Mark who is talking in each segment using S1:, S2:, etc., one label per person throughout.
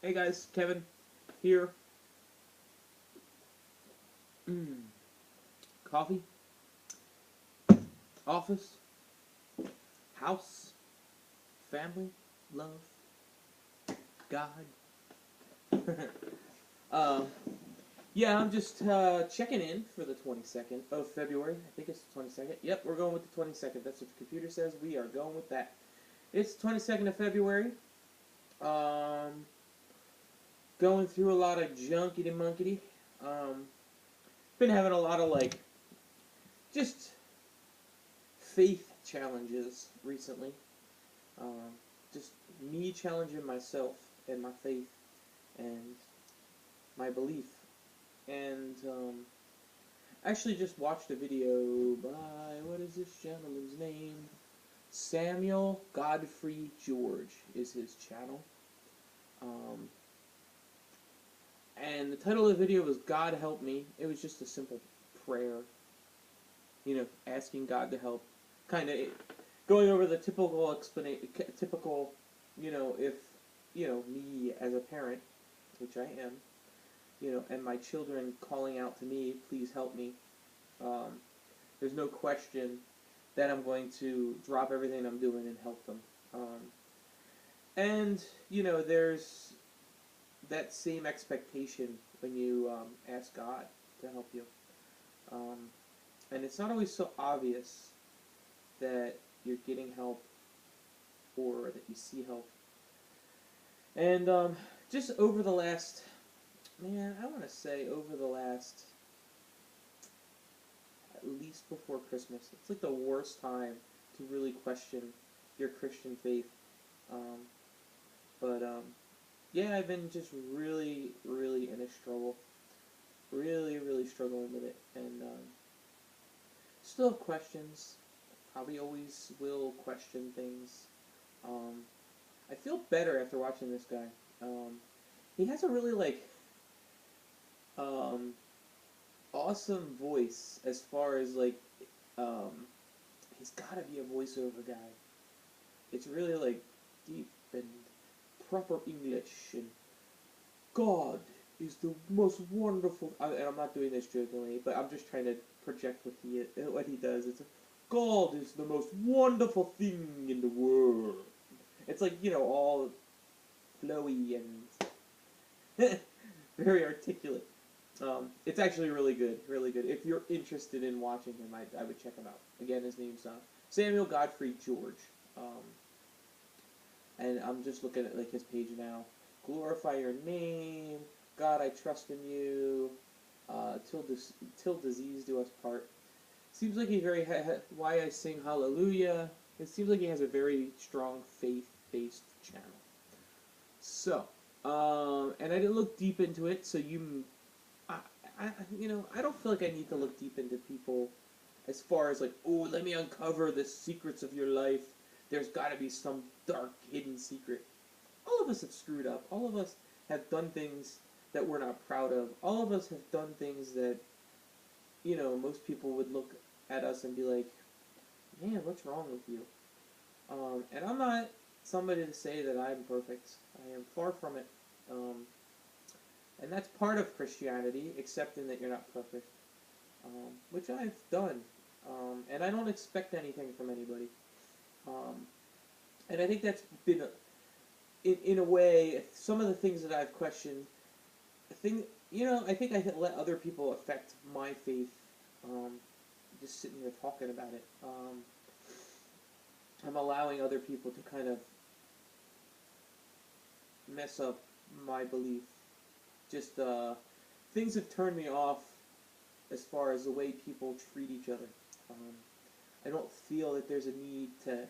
S1: Hey guys, Kevin here. Coffee, office, house, family, love, God. um, yeah, I'm just checking in for the 22nd of February. I think it's the 22nd. Yep, we're going with the 22nd. That's what the computer says. We are going with that. It's 22nd of February. Um, Going through a lot of junkety monkety. Um, Been having a lot of just faith challenges recently. Um, just me challenging myself and my faith and my belief. And actually just watched a video by, what is this gentleman's name? Samuel Godfrey George is his channel. Um, and the title of the video was God Help Me. It was just a simple prayer, asking God to help. Kind of going over the typical explanation, if, me as a parent, which I am, and my children calling out to me, please help me. Um, there's no question that I'm going to drop everything I'm doing and help them. And, there's that same expectation when you ask God to help you. And it's not always so obvious that you're getting help or that you see help. And just over the last, I want to say over the last, at least before Christmas, it's like the worst time to really question your Christian faith. But yeah, I've been just really, really in a struggle. Really, really struggling with it. And still have questions. Probably always will question things. I feel better after watching this guy. He has a really um, awesome voice as far as um, he's got to be a voiceover guy. It's really deep and proper English, and God is the most wonderful. And I'm not doing this jokingly, but I'm just trying to project what he does. It's God is the most wonderful thing in the world. It's all flowy and very articulate. It's actually really good, really good. If you're interested in watching him, I would check him out. Again, his name's Samuel Godfrey George. And I'm just looking at his page now. Glorify your name, God, I trust in you. Till disease do us part. Seems like he why I sing hallelujah. It seems like he has a very strong faith-based channel. So, and I didn't look deep into it. So I don't feel like I need to look deep into people as far as oh, let me uncover the secrets of your life. There's got to be some dark hidden secret. All of us have screwed up. All of us have done things that we're not proud of. All of us have done things that, most people would look at us and be like, man, what's wrong with you? And I'm not somebody to say that I'm perfect. I am far from it. And that's part of Christianity, accepting that you're not perfect, which I've done. And I don't expect anything from anybody. And I think that's been, in a way, some of the things that I've questioned, I think I let other people affect my faith, just sitting here talking about it. I'm allowing other people to kind of mess up my belief. Just things have turned me off as far as the way people treat each other. I don't feel that there's a need to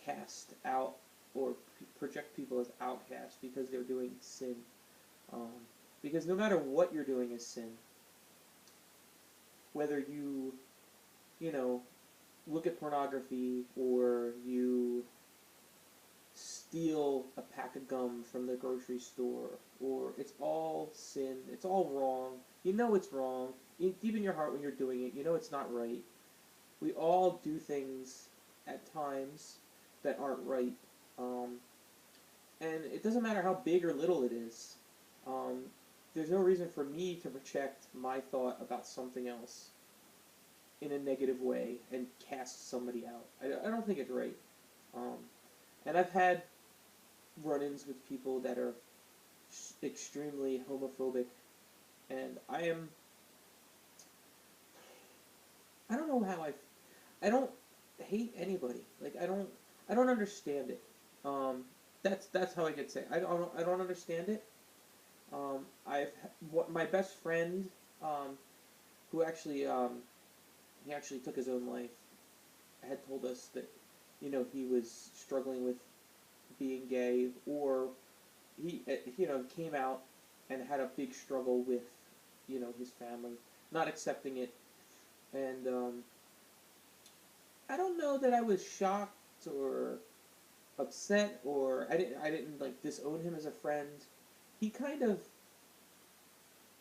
S1: cast out or project people as outcasts because they're doing sin. Because no matter what you're doing is sin. Whether you, look at pornography or you steal a pack of gum from the grocery store, or it's all sin, it's all wrong. You know it's wrong. Deep in your heart when you're doing it, you know it's not right. We all do things at times that aren't right. And it doesn't matter how big or little it is. Um, there's no reason for me to project my thought about something else in a negative way and cast somebody out. I don't think it's right. Um, and I've had run-ins with people that are extremely homophobic, and I don't know how I don't hate anybody. Like I don't understand it. Um, that's how I could say. I don't understand it. What my best friend, um, who actually he actually took his own life, had told us that, he was struggling with being gay, or he came out and had a big struggle with, his family not accepting it, and I don't know that I was shocked or upset, or I didn't like disown him as a friend. He kind of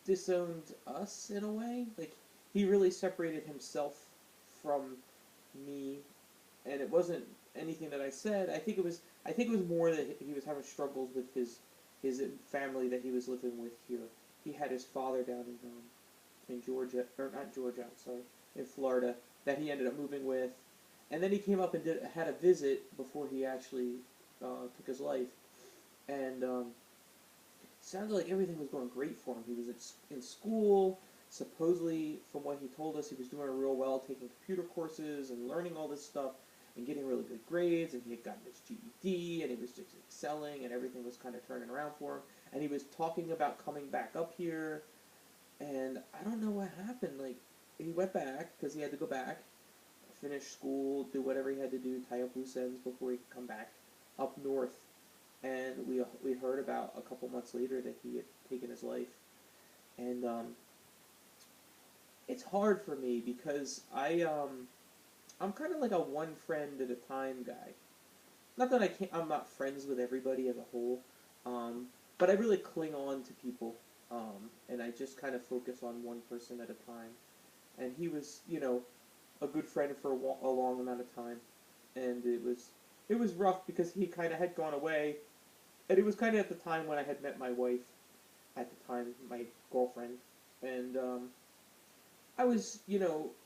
S1: disowned us in a way. Like, he really separated himself from me, and it wasn't anything that I said. I think it was more that he was having struggles with his family that he was living with here. He had his father down in Georgia, or not Georgia, I'm sorry, in Florida, that he ended up moving with, and then he came up and had a visit before he actually took his life, and sounded like everything was going great for him. He was in school. Supposedly, from what he told us, he was doing real well, taking computer courses and learning all this stuff and getting really good grades, and he had gotten his GED, and he was just excelling, and everything was kind of turning around for him. And he was talking about coming back up here, and I don't know what happened. Like, he went back because he had to go back, finish school, do whatever he had to do, tie up loose ends before he could come back up north. And we heard about a couple months later that he had taken his life, and it's hard for me because I'm kind of like a one friend at a time guy. Not that I'm not friends with everybody as a whole, but I really cling on to people, and I just kind of focus on one person at a time. And he was, a good friend for a long amount of time, and it was rough because he kind of had gone away, and it was kind of at the time when I had met my wife, at the time, my girlfriend, and I was,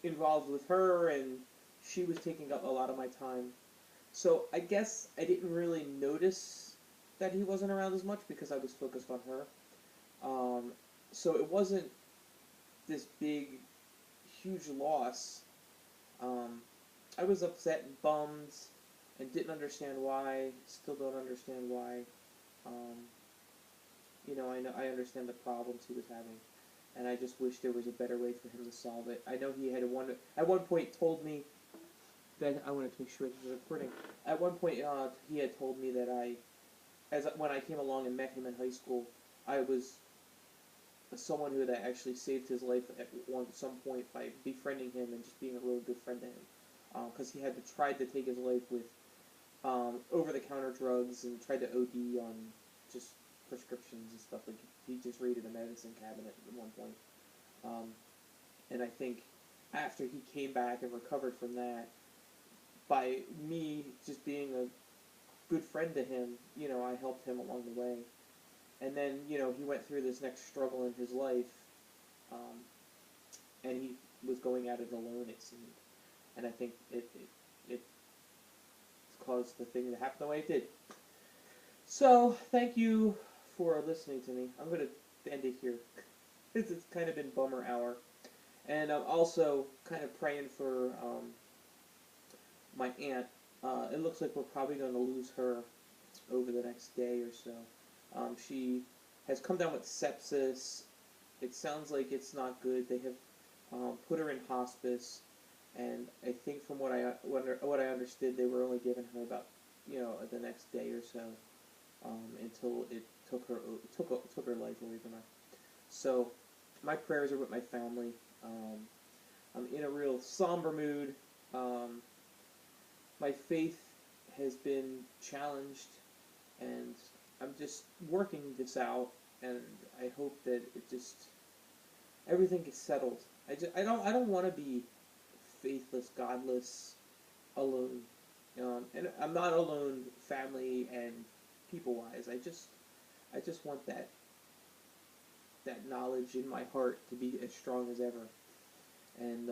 S1: involved with her, and she was taking up a lot of my time. So I guess I didn't really notice that he wasn't around as much because I was focused on her. Um, so it wasn't this big, huge loss. Um, I was upset and bummed and didn't understand why. Still don't understand why. Um, I understand the problems he was having, and I just wish there was a better way for him to solve it. I know he had at one point told me that I wanted to make sure this was recording. At one point, he had told me that when I came along and met him in high school, I was someone who had actually saved his life at some point by befriending him and just being a really good friend to him, because he had tried to take his life with over-the-counter drugs and tried to OD on just prescriptions and stuff. Like, he just raided a medicine cabinet at one point. And I think after he came back and recovered from that, by me just being a good friend to him, I helped him along the way. And then, he went through this next struggle in his life, and he was going at it alone, it seemed. And I think it caused the thing to happen the way it did. So, thank you for listening to me. I'm going to end it here. It's kind of been bummer hour. And I'm also kind of praying for my aunt. It looks like we're probably going to lose her over the next day or so. She has come down with sepsis. It sounds like it's not good. They have put her in hospice, and I think from what I understood, they were only giving her about the next day or so, until it took her life away from her. So my prayers are with my family. I'm in a real somber mood. My faith has been challenged, and I'm just working this out, and I hope that everything gets settled. I don't want to be faithless, godless, alone. And I'm not alone. Family and people-wise. I just want that knowledge in my heart to be as strong as ever. And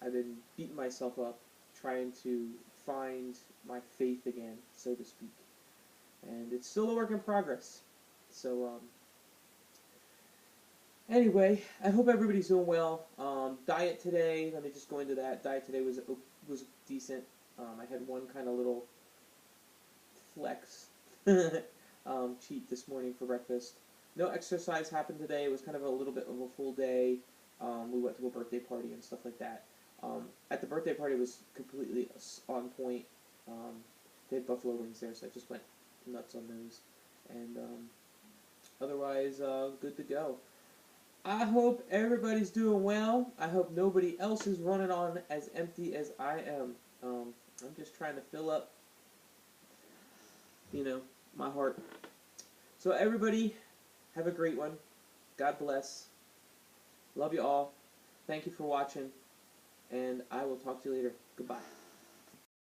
S1: I've been beating myself up trying to find my faith again, so to speak. And it's still a work in progress. So, anyway, I hope everybody's doing well. Diet today, let me just go into that. Diet today was decent. I had one kind of little flex cheat this morning for breakfast. No exercise happened today. It was kind of a little bit of a full day. We went to a birthday party and stuff like that. At the birthday party, it was completely on point. They had buffalo wings there, so I just went nuts on those. And otherwise, good to go. I hope everybody's doing well. I hope nobody else is running on as empty as I am. I'm just trying to fill up, my heart. So everybody, have a great one. God bless. Love you all. Thank you for watching. And I will talk to you later. Goodbye.